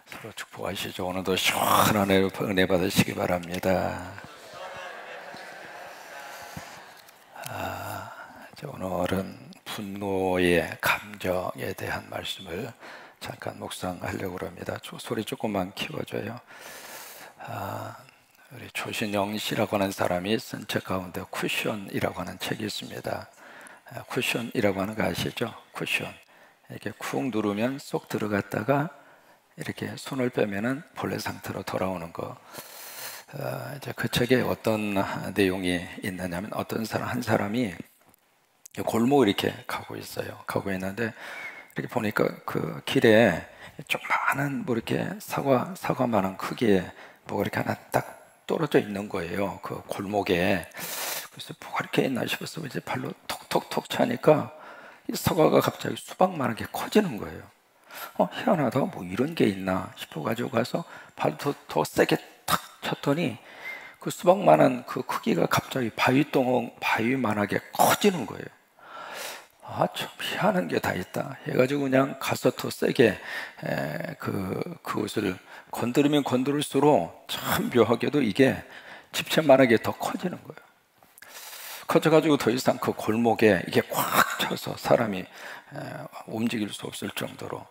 서로 축복하시죠. 오늘도 시원한 은혜 받으시기 바랍니다. 오늘은 분노의 감정에 대한 말씀을 잠깐 묵상하려고 합니다. 소리 조금만 키워줘요. 우리 조신영 씨라고 하는 사람이 쓴 책 가운데 쿠션이라고 하는 책이 있습니다. 쿠션이라고 하는 거 아시죠? 쿠션. 이렇게 쿡 누르면 쏙 들어갔다가 이렇게 손을 빼면은 본래 상태로 돌아오는 거. 이제 그 책에 어떤 내용이 있느냐면 어떤 사람 한 사람이 골목을 이렇게 가고 있어요. 가고 있는데 이렇게 보니까 그 길에 조그마한 뭐 이렇게 사과만한 크기의 뭐가 이렇게 하나 딱 떨어져 있는 거예요. 그 골목에. 그래서 뭐가 이렇게 있나 싶어서 이제 발로 톡톡톡 차니까 이 사과가 갑자기 수박만하게 커지는 거예요. 희한하다. 뭐 이런 게 있나 싶어가지고 가서 발도 더 세게 탁 쳤더니 그 수박만한 그 크기가 갑자기 바위만하게 커지는 거예요. 참 희한한 게 다 있다 해가지고 그냥 가서 더 세게 그것을 건드리면 건드릴수록 참 묘하게도 이게 집채만하게 더 커지는 거예요. 커져가지고 더 이상 그 골목에 이게 꽉 차서 사람이 움직일 수 없을 정도로.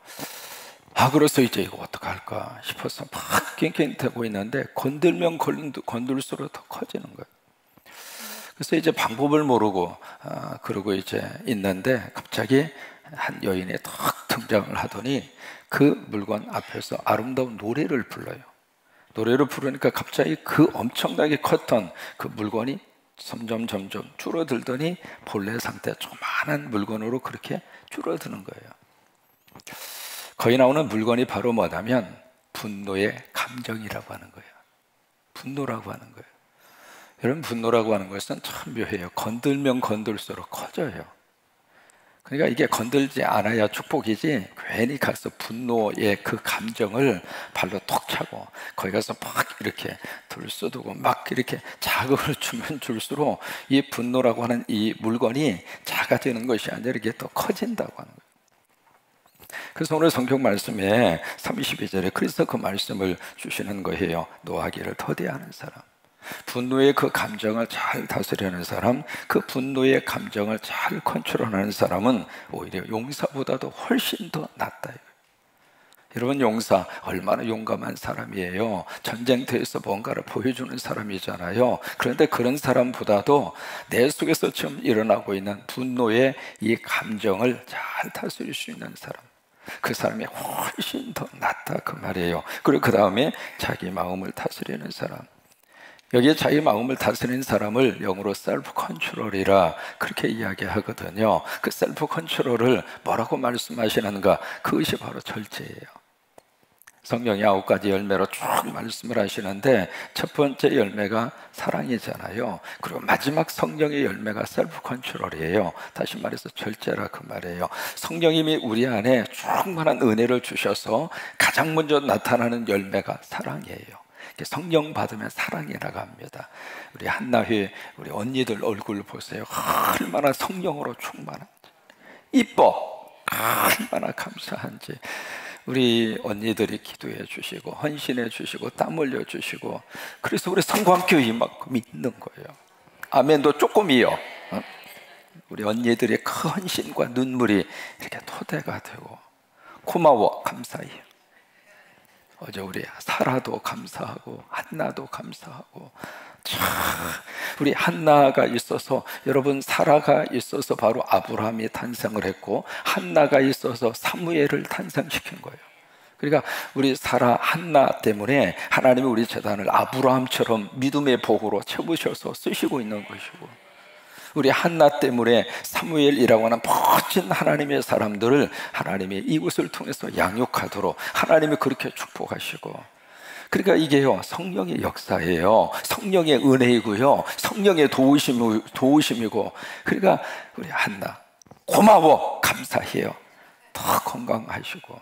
그래서 이제 이거 어떡할까 싶어서 막 낑낑대고 있는데 건들면 건들수록 더 커지는 거예요. 그래서 이제 방법을 모르고 그러고 이제 있는데 갑자기 한 여인이 탁 등장을 하더니 그 물건 앞에서 아름다운 노래를 불러요. 노래를 부르니까 갑자기 그 엄청나게 컸던 그 물건이 점점 줄어들더니 본래 상태 조그마한 물건으로 그렇게 줄어드는 거예요. 거기 나오는 물건이 바로 뭐냐면 분노의 감정이라고 하는 거예요. 분노라고 하는 거예요. 여러분, 분노라고 하는 것은 참 묘해요. 건들면 건들수록 커져요. 그러니까 이게 건들지 않아야 축복이지, 괜히 가서 분노의 그 감정을 발로 톡 차고 거기 가서 막 이렇게 들쑤두고 막 이렇게 자극을 주면 줄수록 이 분노라고 하는 이 물건이 작아지는 것이 아니라 이게 더 커진다고 하는 거예요. 그래서 오늘 성경 말씀에 32절에 그래서 그 말씀을 주시는 거예요. 노하기를 더디하는 사람, 분노의 그 감정을 잘 다스리는 사람, 그 분노의 감정을 잘 컨트롤하는 사람은 오히려 용사보다도 훨씬 더 낫다. 여러분, 용사 얼마나 용감한 사람이에요. 전쟁터에서 뭔가를 보여주는 사람이잖아요. 그런데 그런 사람보다도 내 속에서 지금 일어나고 있는 분노의 이 감정을 잘 다스릴 수 있는 사람, 그 사람이 훨씬 더 낫다 그 말이에요. 그리고 그 다음에 자기 마음을 다스리는 사람, 여기에 자기 마음을 다스리는 사람을 영어로 셀프 컨트롤이라 그렇게 이야기하거든요. 그 셀프 컨트롤을 뭐라고 말씀하시는가? 그것이 바로 절제예요. 성경이 9가지 열매로 쭉 말씀을 하시는데 첫 번째 열매가 사랑이잖아요. 그리고 마지막 성령의 열매가 셀프 컨트롤이에요. 다시 말해서 절제라 그 말이에요. 성령님이 우리 안에 충만한 은혜를 주셔서 가장 먼저 나타나는 열매가 사랑이에요. 성령 받으면 사랑이라고 합니다. 우리 한나회 우리 언니들 얼굴 보세요. 얼마나 성령으로 충만한지, 이뻐, 얼마나 감사한지. 우리 언니들이 기도해 주시고 헌신해 주시고 땀 흘려 주시고, 그래서 우리 성광교회 이만큼 있는 거예요. 아멘도 조금이요. 우리 언니들의 그 헌신과 눈물이 이렇게 토대가 되고, 고마워, 감사해요. 어제 우리 사라도 감사하고 한나도 감사하고, 참 우리 한나가 있어서, 여러분, 사라가 있어서 바로 아브라함이 탄생을 했고 한나가 있어서 사무엘을 탄생시킨 거예요. 그러니까 우리 사라 한나 때문에 하나님이 우리 재단을 아브라함처럼 믿음의 복으로 채우셔서 쓰시고 있는 것이고, 우리 한나 때문에 사무엘이라고 하는 멋진 하나님의 사람들을 하나님이 이곳을 통해서 양육하도록 하나님이 그렇게 축복하시고, 그러니까 이게요, 성령의 역사예요. 성령의 은혜이고요, 성령의 도우심이고. 그러니까 우리 한나 고마워, 감사해요. 더 건강하시고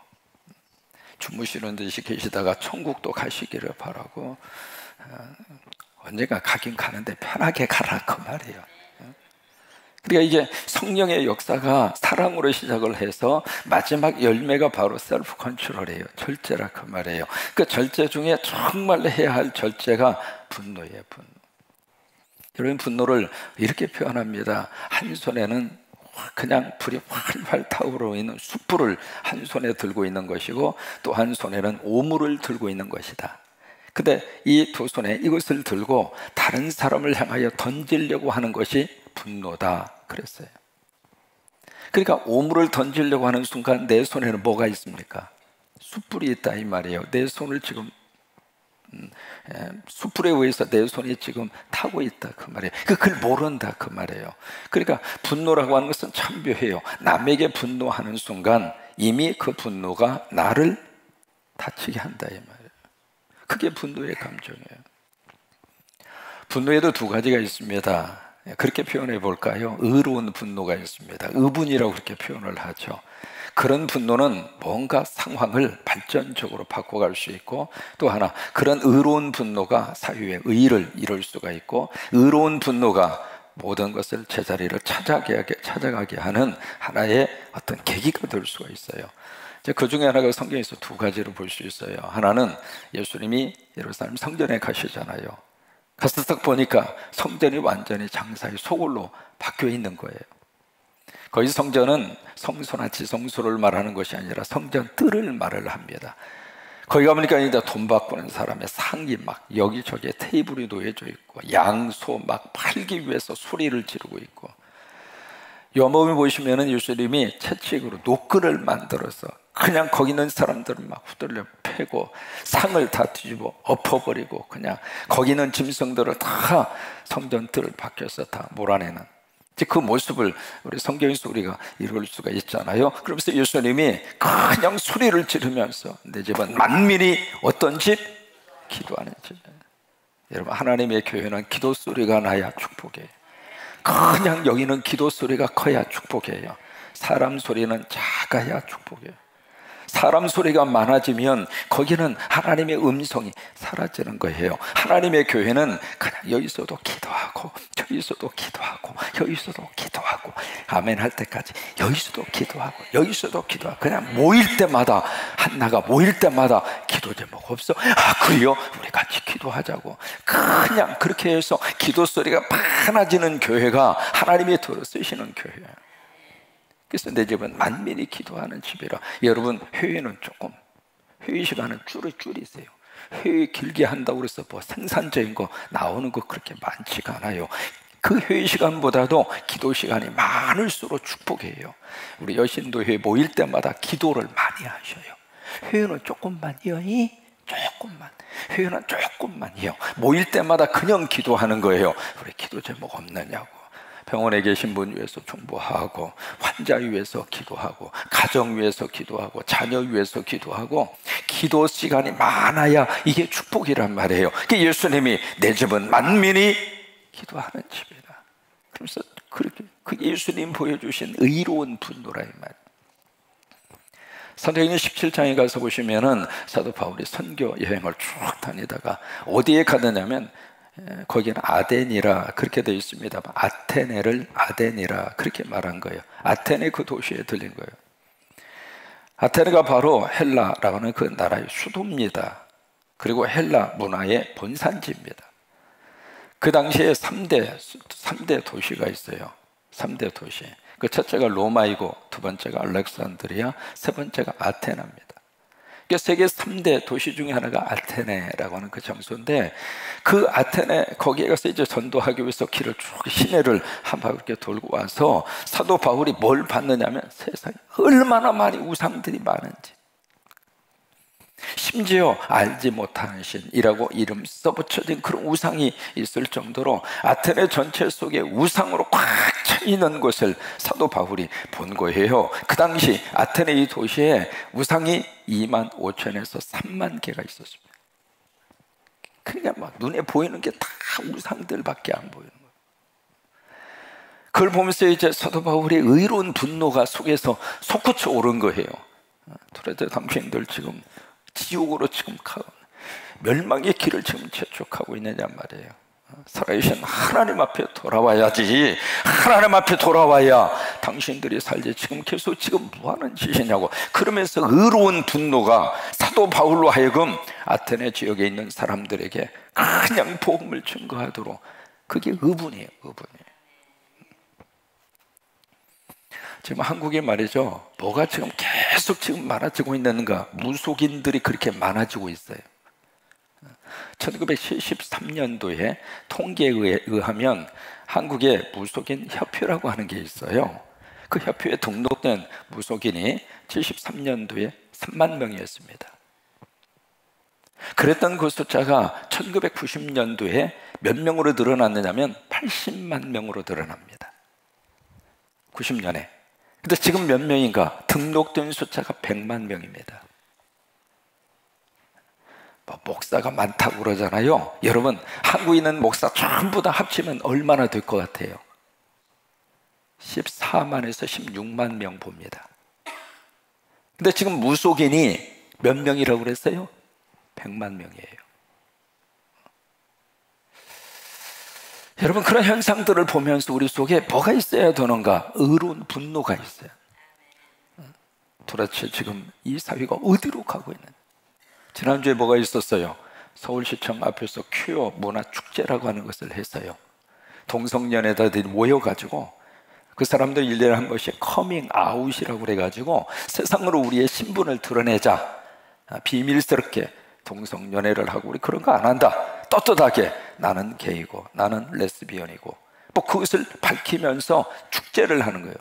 주무시는 듯이 계시다가 천국도 가시기를 바라고, 언젠가 가긴 가는데 편하게 가라 그 말이에요. 그러니까 이게 성령의 역사가 사랑으로 시작을 해서 마지막 열매가 바로 셀프 컨트롤이에요. 절제라 그 말이에요. 그 절제 중에 정말 해야 할 절제가 분노예요. 분노. 여러분, 분노를 이렇게 표현합니다. 한 손에는 그냥 불이 활활 타오르고 있는 숯불을 한 손에 들고 있는 것이고, 또 한 손에는 오물을 들고 있는 것이다. 근데 이 두 손에 이것을 들고 다른 사람을 향하여 던지려고 하는 것이 분노다 그랬어요. 그러니까 오물을 던지려고 하는 순간 내 손에는 뭐가 있습니까? 숯불이 있다 이 말이에요. 내 손을 지금 숯불에 의해서 내 손이 지금 타고 있다 그 말이에요. 그걸 모른다 그 말이에요. 그러니까 분노라고 하는 것은 참 묘해요. 남에게 분노하는 순간 이미 그 분노가 나를 다치게 한다 이 말이에요. 그게 분노의 감정이에요. 분노에도 두 가지가 있습니다. 그렇게 표현해 볼까요? 의로운 분노가 있습니다. 의분이라고 그렇게 표현을 하죠. 그런 분노는 뭔가 상황을 발전적으로 바꿔갈 수 있고, 또 하나 그런 의로운 분노가 사유의 의의를 이룰 수가 있고, 의로운 분노가 모든 것을 제자리를 찾아가게 하는 하나의 어떤 계기가 될 수가 있어요. 그 중에 하나가 성경에서 두 가지로 볼 수 있어요. 하나는 예수님이 예루살렘 성전에 가시잖아요. 가서 딱 보니까 성전이 완전히 장사의 소굴로 바뀌어 있는 거예요. 거기 성전은 성소나 지성소를 말하는 것이 아니라 성전 뜰을 말을 합니다. 거기 가보니까 이제 돈 바꾸는 사람의 상이 막 여기저기에 테이블이 놓여져 있고, 양소 막 팔기 위해서 소리를 지르고 있고, 요한복음에 보시면은 예수님이 채찍으로 노끈을 만들어서 그냥 거기 있는 사람들을 막 후들려 패고 상을 다 뒤집어 엎어버리고 그냥 거기 있는 짐승들을 다 성전 뜰을 밖에서 다 몰아내는 그 모습을 우리 성경에서 우리가 이룰 수가 있잖아요. 그러면서 예수님이 그냥 소리를 지르면서 내 집은 만민이 어떤 집? 기도하는 집. 여러분, 하나님의 교회는 기도 소리가 나야 축복이에요. 그냥 여기는 기도 소리가 커야 축복이에요. 사람 소리는 작아야 축복이에요. 사람 소리가 많아지면 거기는 하나님의 음성이 사라지는 거예요. 하나님의 교회는 그냥 여기서도 기도하고 저기서도 기도하고 여기서도 기도하고 아멘 할 때까지 여기서도 기도하고 여기서도 기도하고, 그냥 모일 때마다 한나가 모일 때마다 기도 제목 없어? 아 그래요? 우리 같이 기도하자고. 그냥 그렇게 해서 기도 소리가 많아지는 교회가 하나님이 들어쓰시는 교회예요. 그래서 내 집은 만민이 기도하는 집이라. 여러분, 회의는 조금, 회의 시간은 줄이세요. 회의 길게 한다고 해서 뭐 생산적인 거 나오는 거 그렇게 많지가 않아요. 그 회의 시간보다도 기도 시간이 많을수록 축복이에요. 우리 여신도회 모일 때마다 기도를 많이 하셔요. 회의는 조금만요. 조금만. 회의는 조금만요. 모일 때마다 그냥 기도하는 거예요. 우리 기도 제목 없느냐고. 병원에 계신 분 위해서 중보하고, 환자 위해서 기도하고, 가정 위해서 기도하고, 자녀 위해서 기도하고, 기도 시간이 많아야 이게 축복이란 말이에요. 예수님이 내 집은 만민이 기도하는 집이다. 그래서 그렇게 그 예수님 보여주신 의로운 분노라 이 말. 사도행전 17장에 가서 보시면은 사도 바울이 선교 여행을 쭉 다니다가 어디에 가느냐면 거기는 아덴이라 그렇게 되어 있습니다. 아테네를 아덴이라 그렇게 말한 거예요. 아테네 그 도시에 들린 거예요. 아테네가 바로 헬라라고 하는 그 나라의 수도입니다. 그리고 헬라 문화의 본산지입니다. 그 당시에 3대 도시가 있어요. 3대 도시. 그 첫째가 로마이고, 두 번째가 알렉산드리아, 세 번째가 아테네입니다. 세계 3대 도시 중에 하나가 아테네라고 하는 그 장소인데, 그 아테네 거기에 가서 이제 전도하기 위해서 길을 쭉 시내를 한 바퀴 이렇게 돌고 와서 사도 바울이 뭘 봤느냐면 세상에 얼마나 많이 우상들이 많은지, 심지어 알지 못하는 신이라고 이름 써붙여진 그런 우상이 있을 정도로 아테네 전체 속에 우상으로 꽉 차 있는 것을 사도 바울이 본 거예요. 그 당시 아테네 이 도시에 우상이 2만 5천에서 3만 개가 있었습니다. 그러니까 막 눈에 보이는 게 다 우상들밖에 안 보이는 거예요. 그걸 보면서 이제 사도 바울의 의로운 분노가 속에서 솟구쳐 오른 거예요. 도대체 당신들 지금 지옥으로 지금 멸망의 길을 지금 재촉하고 있느냐 말이에요. 살아계신 하나님 앞에 돌아와야지. 하나님 앞에 돌아와야 당신들이 살지. 지금 계속 지금 뭐하는 짓이냐고. 그러면서 의로운 분노가 사도 바울로 하여금 아테네 지역에 있는 사람들에게 그냥 복음을 증거하도록, 그게 의분이에요. 의분이에요. 지금 한국에 말이죠, 뭐가 지금 계속 지금 많아지고 있는가? 무속인들이 그렇게 많아지고 있어요. 1973년도에 통계에 의하면 한국에 무속인 협회라고 하는 게 있어요. 그 협회에 등록된 무속인이 73년도에 3만 명이었습니다. 그랬던 그 숫자가 1990년도에 몇 명으로 늘어났느냐면 80만 명으로 늘어납니다. 90년에. 근데 지금 몇 명인가? 등록된 숫자가 100만 명입니다. 목사가 많다고 그러잖아요. 여러분, 한국에 있는 목사 전부 다 합치면 얼마나 될 것 같아요? 14만에서 16만 명 봅니다. 근데 지금 무속인이 몇 명이라고 그랬어요? 100만 명이에요. 여러분, 그런 현상들을 보면서 우리 속에 뭐가 있어야 되는가? 의로운 분노가 있어요. 도대체 지금 이 사회가 어디로 가고 있는? 지난주에 뭐가 있었어요? 서울시청 앞에서 퀴어 문화축제라고 하는 것을 했어요. 동성연애자들이 모여가지고 그 사람들 1년에 한 번씩 커밍 아웃이라고 그래가지고 세상으로 우리의 신분을 드러내자. 비밀스럽게 동성연애를 하고, 우리 그런 거 안 한다. 떳떳하게 나는 게이고 나는 레스비언이고, 뭐 그것을 밝히면서 축제를 하는 거예요.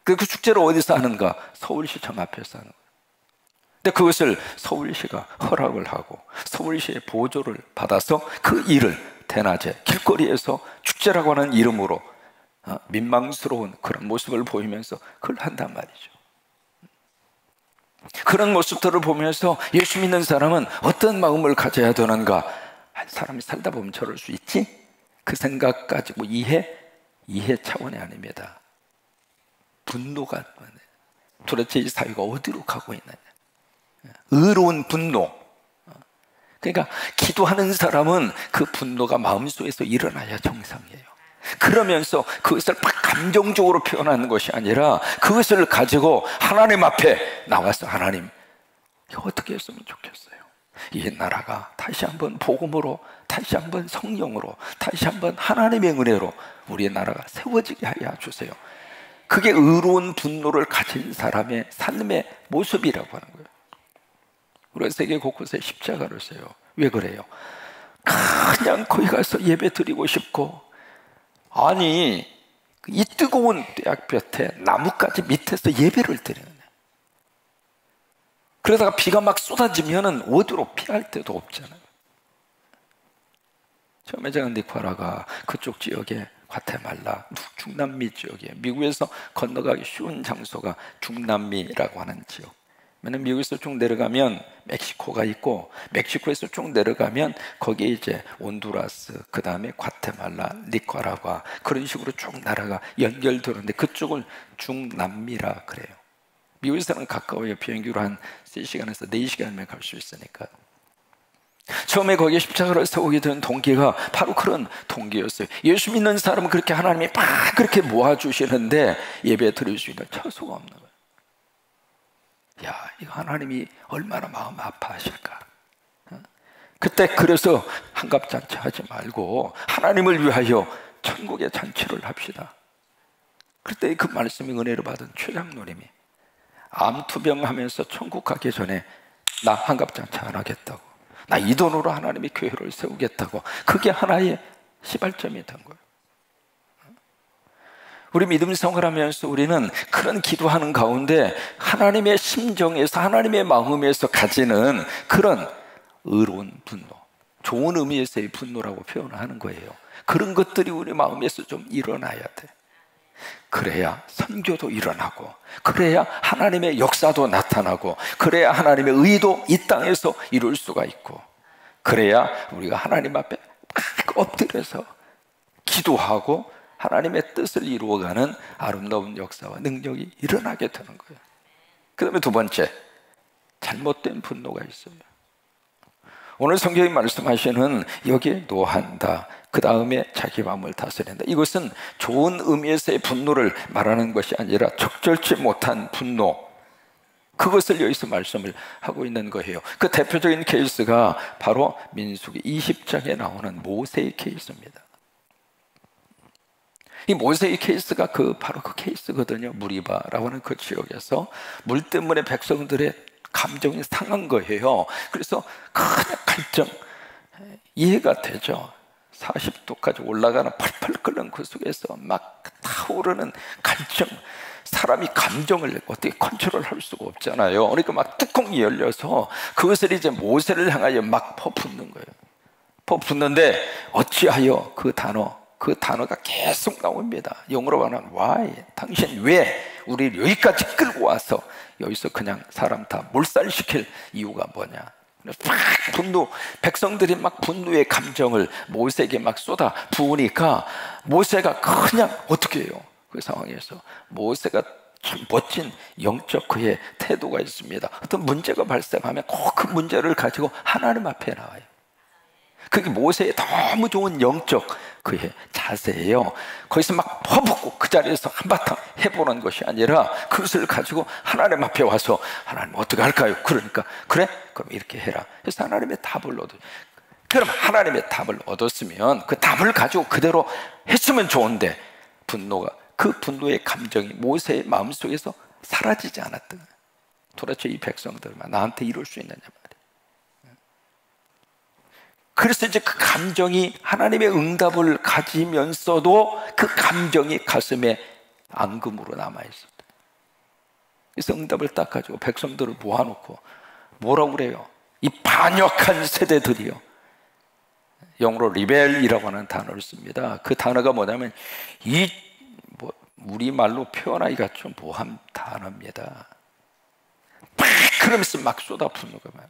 그 축제를 어디서 하는가? 서울시청 앞에서 하는 거예요. 근데 그것을 서울시가 허락을 하고 서울시의 보조를 받아서 그 일을 대낮에 길거리에서 축제라고 하는 이름으로 민망스러운 그런 모습을 보이면서 그걸 한단 말이죠. 그런 모습들을 보면서 예수 믿는 사람은 어떤 마음을 가져야 되는가? 사람이 살다 보면 저럴 수 있지? 그 생각 가지고 이해 차원이 아닙니다. 분노가, 도대체 이 사회가 어디로 가고 있느냐? 의로운 분노. 그러니까 기도하는 사람은 그 분노가 마음속에서 일어나야 정상이에요. 그러면서 그것을 막 감정적으로 표현하는 것이 아니라 그것을 가지고 하나님 앞에 나와서, 하나님, 이거 어떻게 했으면 좋겠어요? 이 나라가 다시 한번 복음으로, 다시 한번 성령으로, 다시 한번 하나님의 은혜로 우리의 나라가 세워지게 하여 주세요. 그게 의로운 분노를 가진 사람의 삶의 모습이라고 하는 거예요. 우리가 세계 곳곳에 십자가를 세요. 왜 그래요? 그냥 거기 가서 예배 드리고 싶고, 아니 이 뜨거운 떼약볕에 나뭇가지 밑에서 예배를 드리는 거예요. 그러다가 비가 막 쏟아지면은 어디로 피할 데도 없잖아요. 처음에 제가 니카라과 그쪽 지역에, 과테말라, 중남미 지역에, 미국에서 건너가기 쉬운 장소가 중남미라고 하는 지역. 왜냐면 미국에서 쭉 내려가면 멕시코가 있고, 멕시코에서 쭉 내려가면 거기에 이제 온두라스, 그 다음에 과테말라, 니카라과, 그런 식으로 쭉 나라가 연결되는데 그쪽을 중남미라 그래요. 미국에서는 가까워요. 비행기로 한 3시간에서 4시간이면 갈 수 있으니까. 처음에 거기에 십자가를 세우게 된 동기가 바로 그런 동기였어요. 예수 믿는 사람은 그렇게 하나님이 막 그렇게 모아주시는데 예배 드릴 수 있는 처소가 없는 거예요. 야, 이거 하나님이 얼마나 마음 아파하실까. 그때 그래서 한갑잔치 하지 말고 하나님을 위하여 천국의 잔치를 합시다. 그때 그 말씀이 은혜를 받은 최장로님이 암투병하면서 천국 가기 전에 나 한갑잔치 안 하겠다고, 나 이 돈으로 하나님의 교회를 세우겠다고, 그게 하나의 시발점이 된 거예요. 우리 믿음 생활하면서 우리는 그런 기도하는 가운데 하나님의 심정에서, 하나님의 마음에서 가지는 그런 의로운 분노, 좋은 의미에서의 분노라고 표현하는 거예요. 그런 것들이 우리 마음에서 좀 일어나야 돼. 그래야 선교도 일어나고, 그래야 하나님의 역사도 나타나고, 그래야 하나님의 의도 이 땅에서 이룰 수가 있고, 그래야 우리가 하나님 앞에 막 엎드려서 기도하고 하나님의 뜻을 이루어가는 아름다운 역사와 능력이 일어나게 되는 거예요. 그 다음에 두 번째, 잘못된 분노가 있어요. 오늘 성경이 말씀하시는 여기에 노한다, 그 다음에 자기 마음을 다스린다. 이것은 좋은 의미에서의 분노를 말하는 것이 아니라 적절치 못한 분노, 그것을 여기서 말씀을 하고 있는 거예요. 그 대표적인 케이스가 바로 민수기 20장에 나오는 모세의 케이스입니다. 이 모세의 케이스가 바로 그 케이스거든요. 무리바라고 하는 그 지역에서 물 때문에 백성들의 감정이 상한 거예요. 그래서 큰 갈증, 이해가 되죠. 40도까지 올라가는 팔팔 끓는 그 속에서 막 타오르는 갈증, 사람이 감정을 어떻게 컨트롤할 수가 없잖아요. 그러니까 막 뚜껑이 열려서 그것을 이제 모세를 향하여 막 퍼붓는 거예요. 퍼붓는데 어찌하여 그 단어가 계속 나옵니다. 영어로 말하면 why, 당신 왜 우리를 여기까지 끌고 와서 여기서 그냥 사람 다 몰살시킬 이유가 뭐냐. 막 분노, 백성들이 막 분노의 감정을 모세에게 막 쏟아 부으니까 모세가 그냥 어떻게 해요? 그 상황에서 모세가 참 멋진 영적 그의 태도가 있습니다. 어떤 문제가 발생하면 꼭 그 문제를 가지고 하나님 앞에 나와요. 그게 모세의 너무 좋은 영적 그의 자세예요. 거기서 막 퍼붓고 그 자리에서 한바탕 해보는 것이 아니라 그것을 가지고 하나님 앞에 와서 하나님 어떻게 할까요? 그러니까 그래? 그럼 이렇게 해라. 그래서 하나님의 답을 얻어요. 그럼 하나님의 답을 얻었으면 그 답을 가지고 그대로 했으면 좋은데 그 분노의 감정이 모세의 마음속에서 사라지지 않았던 거예요. 도대체 이 백성들만 나한테 이럴 수 있느냐 말이에요. 그래서 이제 그 감정이 하나님의 응답을 가지면서도 그 감정이 가슴에 앙금으로 남아있어요. 그래서 응답을 딱 가지고 백성들을 모아놓고 뭐라고 그래요? 이 반역한 세대들이요, 영어로 리벨이라고 하는 단어를 씁니다. 그 단어가 뭐냐면 우리말로 표현하기가 좀 모호한 단어입니다. 막 그러면서 막 쏟아붓는 거예요.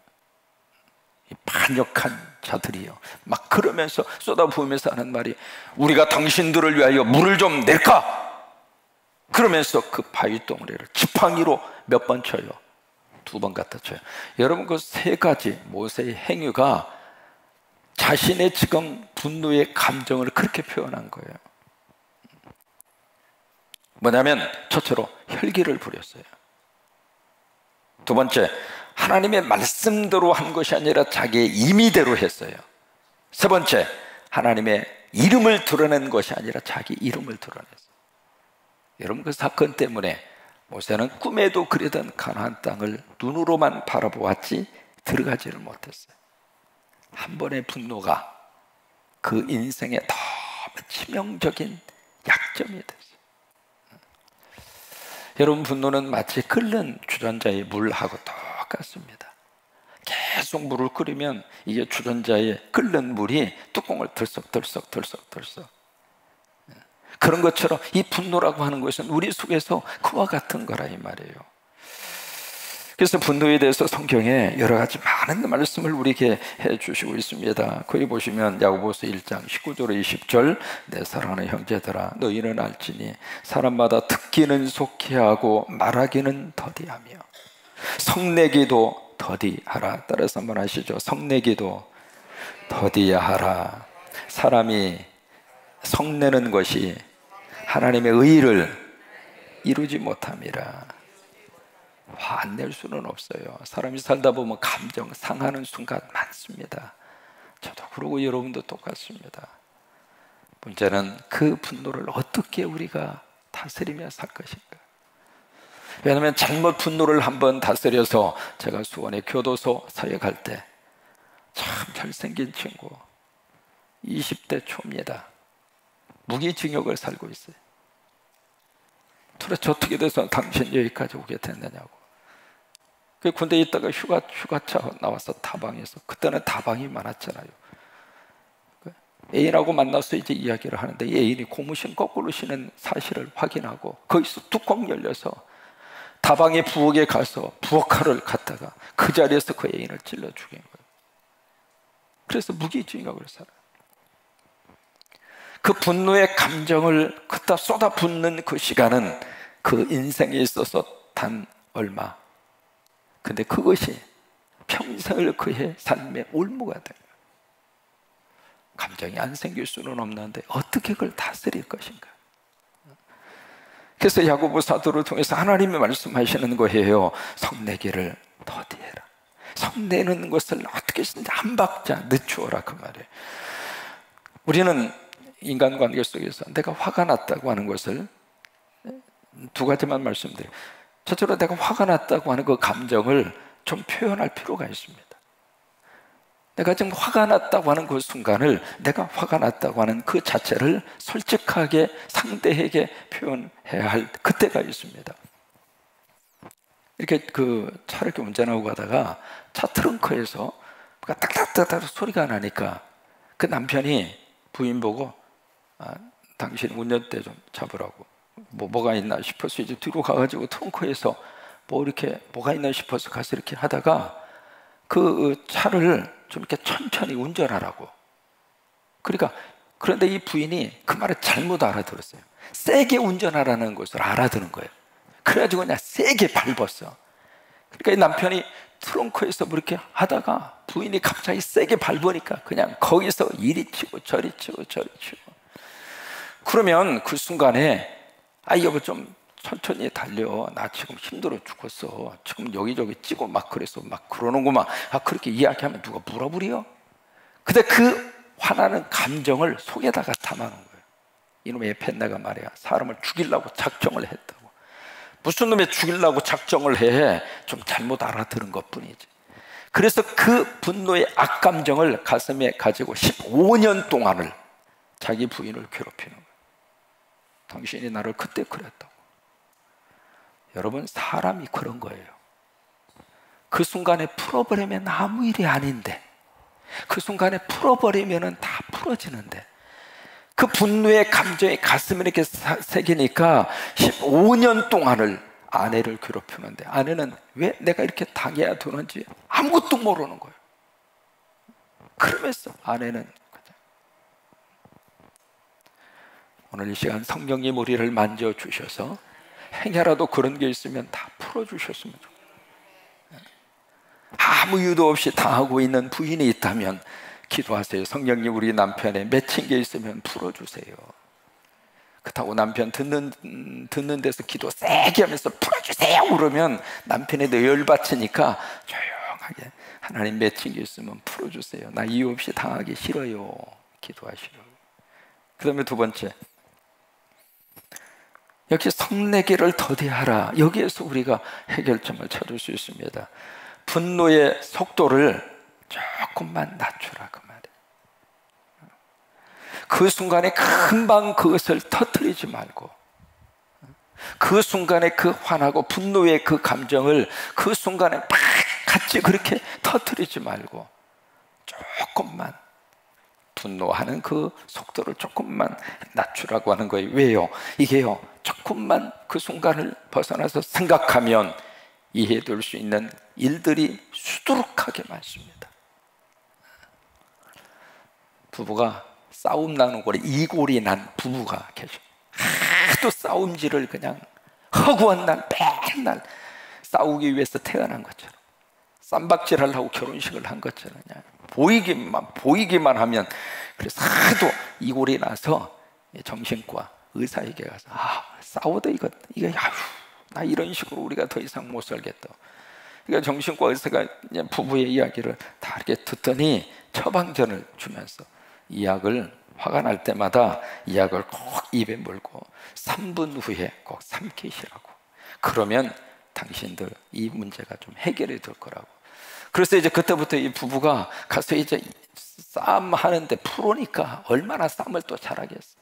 이 반역한 자들이요, 막 그러면서 쏟아부으면서 하는 말이 우리가 당신들을 위하여 물을 좀 낼까? 그러면서 그 바위덩어리를 지팡이로 몇 번 쳐요? 2번 갖다 쳐요. 여러분, 그 세 가지 모세의 행위가 자신의 지금 분노의 감정을 그렇게 표현한 거예요. 뭐냐면 첫째로 혈기를 부렸어요. 두 번째, 하나님의 말씀대로 한 것이 아니라 자기의 임의대로 했어요. 세 번째, 하나님의 이름을 드러낸 것이 아니라 자기 이름을 드러냈어요. 여러분, 그 사건 때문에 모세는 꿈에도 그리던 가나안 땅을 눈으로만 바라보았지 들어가지를 못했어요. 한 번의 분노가 그 인생에 너무 치명적인 약점이 됐어요. 여러분, 분노는 마치 끓는 주전자의 물하고 똑같습니다. 계속 물을 끓이면 이게 주전자에 끓는 물이 뚜껑을 들썩들썩 그런 것처럼 이 분노라고 하는 것은 우리 속에서 그와 같은 거라 이 말이에요. 그래서 분노에 대해서 성경에 여러 가지 많은 말씀을 우리에게 해주시고 있습니다. 거기 보시면 야고보서 1장 19절 20절 내 사랑하는 형제들아 너희는 알지니 사람마다 듣기는 속히 하고 말하기는 더디하며 성내기도 더디하라. 따라서 한번 하시죠. 성내기도 더디하라. 사람이 성내는 것이 하나님의 의를 이루지 못함이라. 화 안 낼 수는 없어요. 사람이 살다 보면 감정 상하는 순간 많습니다. 저도 그러고 여러분도 똑같습니다. 문제는 그 분노를 어떻게 우리가 다스리며 살 것인가. 왜냐하면 잘못 분노를 한번 다스려서, 제가 수원의 교도소 사역할 때 참 잘생긴 친구 20대 초입니다. 무기징역을 살고 있어요. 도대체 어떻게 돼서 당신 여기까지 오게 됐느냐고. 그 군대에 있다가 휴가차 나와서 다방에서, 그때는 다방이 많았잖아요. 애인하고 만나서 이제 이야기를 하는데 이 애인이 고무신 거꾸로 신은 사실을 확인하고 거기서 뚜껑 열려서 다방의 부엌에 가서 부엌칼을 갖다가 그 자리에서 그 애인을 찔러 죽인 거예요. 그래서 무기징역을 살아요. 그 분노의 감정을 그따 쏟아붓는 그 시간은 그 인생에 있어서 단 얼마. 근데 그것이 평생을 그의 삶의 올무가 돼요. 감정이 안 생길 수는 없는데 어떻게 그걸 다스릴 것인가? 그래서 야고보 사도를 통해서 하나님이 말씀하시는 거예요. 성내기를 더디해라. 성내는 것을 어떻게 했는지 한 박자 늦추어라, 그 말이에요. 우리는 인간관계 속에서 내가 화가 났다고 하는 것을 두 가지만 말씀드려요. 첫째로 내가 화가 났다고 하는 그 감정을 좀 표현할 필요가 있습니다. 내가 지금 화가 났다고 하는 그 순간을, 내가 화가 났다고 하는 그 자체를 솔직하게 상대에게 표현해야 할 그때가 있습니다. 이렇게 차를 이렇게 운전하고 가다가 차 트렁크에서 딱딱딱딱 소리가 나니까 그 남편이 부인 보고 당신 운전대 좀 잡으라고, 뭐가 있나 싶어서 이제 뒤로 가가지고 트렁크에서 뭐가 있나 싶어서 가서 이렇게 하다가 그 차를 좀 이렇게 천천히 운전하라고. 그런데 이 부인이 그 말을 잘못 알아들었어요. 세게 운전하라는 것을 알아듣는 거예요. 그래가지고 그냥 세게 밟았어. 그러니까 이 남편이 트렁크에서 이렇게 하다가 부인이 갑자기 세게 밟으니까 그냥 거기서 이리 치고 저리 치고 그러면 그 순간에 여보 좀 천천히 달려, 나 지금 힘들어 죽겠어, 지금 여기저기 찌고 막 그래서 막 그러는구만. 그렇게 이야기하면 누가 물어보려? 근데 그 화나는 감정을 속에다가 담아놓은 거예요. 이놈의 펜네가 말이야, 사람을 죽이려고 작정을 했다고. 무슨 놈이 죽이려고 작정을 해? 좀 잘못 알아들은 것뿐이지. 그래서 그 분노의 악감정을 가슴에 가지고 15년 동안을 자기 부인을 괴롭히는 거예요. 당신이 나를 그때 그랬다고. 여러분, 사람이 그런 거예요. 그 순간에 풀어버리면 아무 일이 아닌데, 그 순간에 풀어버리면 다 풀어지는데, 그 분노의 감정이 가슴에 이렇게 새기니까 15년 동안을 아내를 괴롭히는데, 아내는 왜 내가 이렇게 당해야 되는지 아무것도 모르는 거예요. 그러면서 아내는 오늘 이 시간 성령님 우리를 만져주셔서 행여라도 그런 게 있으면 다 풀어주셨으면 좋겠어요. 아무 이유도 없이 당하고 있는 부인이 있다면 기도하세요. 성령님 우리 남편에 맺힌 게 있으면 풀어주세요. 그렇다고 남편 듣는 데서 기도 세게 하면서 풀어주세요 그러면 남편이 더 열받으니까 조용하게, 하나님 맺힌 게 있으면 풀어주세요, 나 이유 없이 당하기 싫어요, 기도하시라고. 그 다음에 두 번째, 역시 성내기를 더디하라. 여기에서 우리가 해결점을 찾을 수 있습니다. 분노의 속도를 조금만 낮추라, 그 말이에요. 그 순간에 금방 그것을 터뜨리지 말고, 그 순간에 그 화나고 분노의 그 감정을 그 순간에 팍 같이 그렇게 터뜨리지 말고 조금만, 분노하는 그 속도를 조금만 낮추라고 하는 거예요. 왜요? 이게요, 조금만 그 순간을 벗어나서 생각하면 이해될 수 있는 일들이 수두룩하게 많습니다. 부부가 싸움 나누고 이골이 난 부부가 계셔. 하도 싸움질을 그냥 허구한 날 맨날 싸우기 위해서 태어난 것처럼, 쌈박질하려고 결혼식을 한 것처럼 그냥 보이기만 하면, 그래서 하도 이골이 나서 정신과 의사에게 가서 싸워도 이게 나 이런 식으로 우리가 더 이상 못 살겠다. 그러니까 정신과 의사가 부부의 이야기를 다 이렇게 듣더니 처방전을 주면서 이 약을, 화가 날 때마다 이 약을 꼭 입에 물고 3분 후에 꼭 삼키시라고. 그러면 당신들 이 문제가 좀 해결이 될 거라고. 그래서 이제 그때부터 이 부부가 가서 이제 싸움 하는데 프로니까 얼마나 싸움을 또 잘하겠어.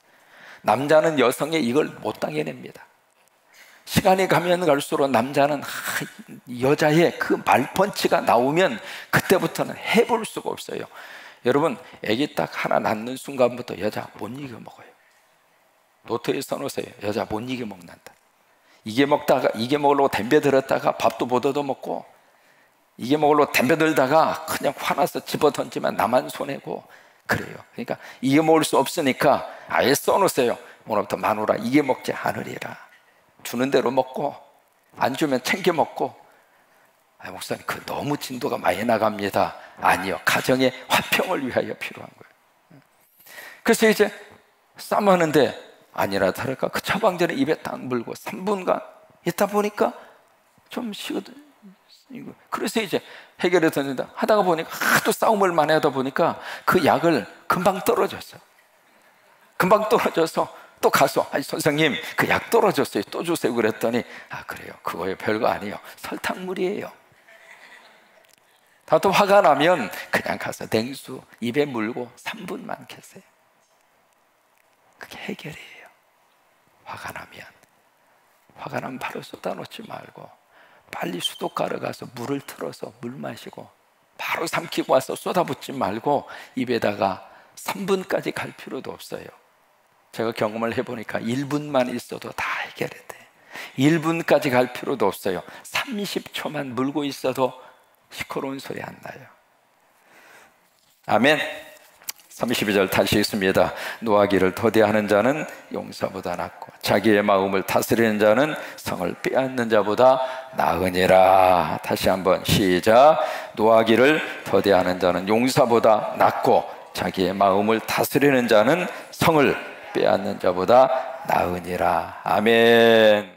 남자는 여성의 이걸 못 당해냅니다. 시간이 가면 갈수록 남자는 여자의 그 말펀치가 나오면 그때부터는 해볼 수가 없어요. 여러분, 아기 딱 하나 낳는 순간부터 여자 못 이겨 먹어요. 노트에 써놓으세요. 여자 못 이겨 먹는다. 이게 먹으려고 덤벼 들었다가 밥도 못 얻어 먹고, 이게 먹으려고 덤벼 들다가 그냥 화나서 집어 던지면 나만 손해고 그래요. 그러니까 이게 먹을 수 없으니까 아예 써놓으세요. 오늘부터 마누라 이게 먹지 않으리라. 주는 대로 먹고 안 주면 챙겨 먹고. 목사님, 그 너무 진도가 많이 나갑니다. 아니요, 가정의 화평을 위하여 필요한 거예요. 그래서 이제 싸움하는데 아니나 다를까 그 처방전에 입에 딱 물고 3분간 있다 보니까 좀 식거든. 그래서 이제 해결해 던진다 하다가 보니까 하도 싸움을 많이 하다 보니까 그 약을 금방 떨어졌어요. 금방 떨어져서 또 가서 아니 선생님 그 약 떨어졌어요. 또 주세요. 그랬더니 아 그래요. 그거에 별거 아니에요. 설탕물이에요. 다또 화가 나면 그냥 가서 냉수 입에 물고 3분만 계세요. 그게 해결이에요. 화가 나면 바로 쏟아놓지 말고 빨리 수도가루 가서 물을 틀어서 물 마시고 바로 삼키고 와서 쏟아붓지 말고 입에다가 3분까지 갈 필요도 없어요. 제가 경험을 해보니까 1분만 있어도 다 해결이 돼. 1분까지 갈 필요도 없어요. 30초만 물고 있어도 시끄러운 소리 안 나요. 아멘. 32절 다시 읽습니다. 노하기를 더디하는 자는 용사보다 낫고 자기의 마음을 다스리는 자는 성을 빼앗는 자보다 나으니라. 다시 한번 시작. 노하기를 더디하는 자는 용사보다 낫고 자기의 마음을 다스리는 자는 성을 빼앗는 자보다 나으니라. 아멘.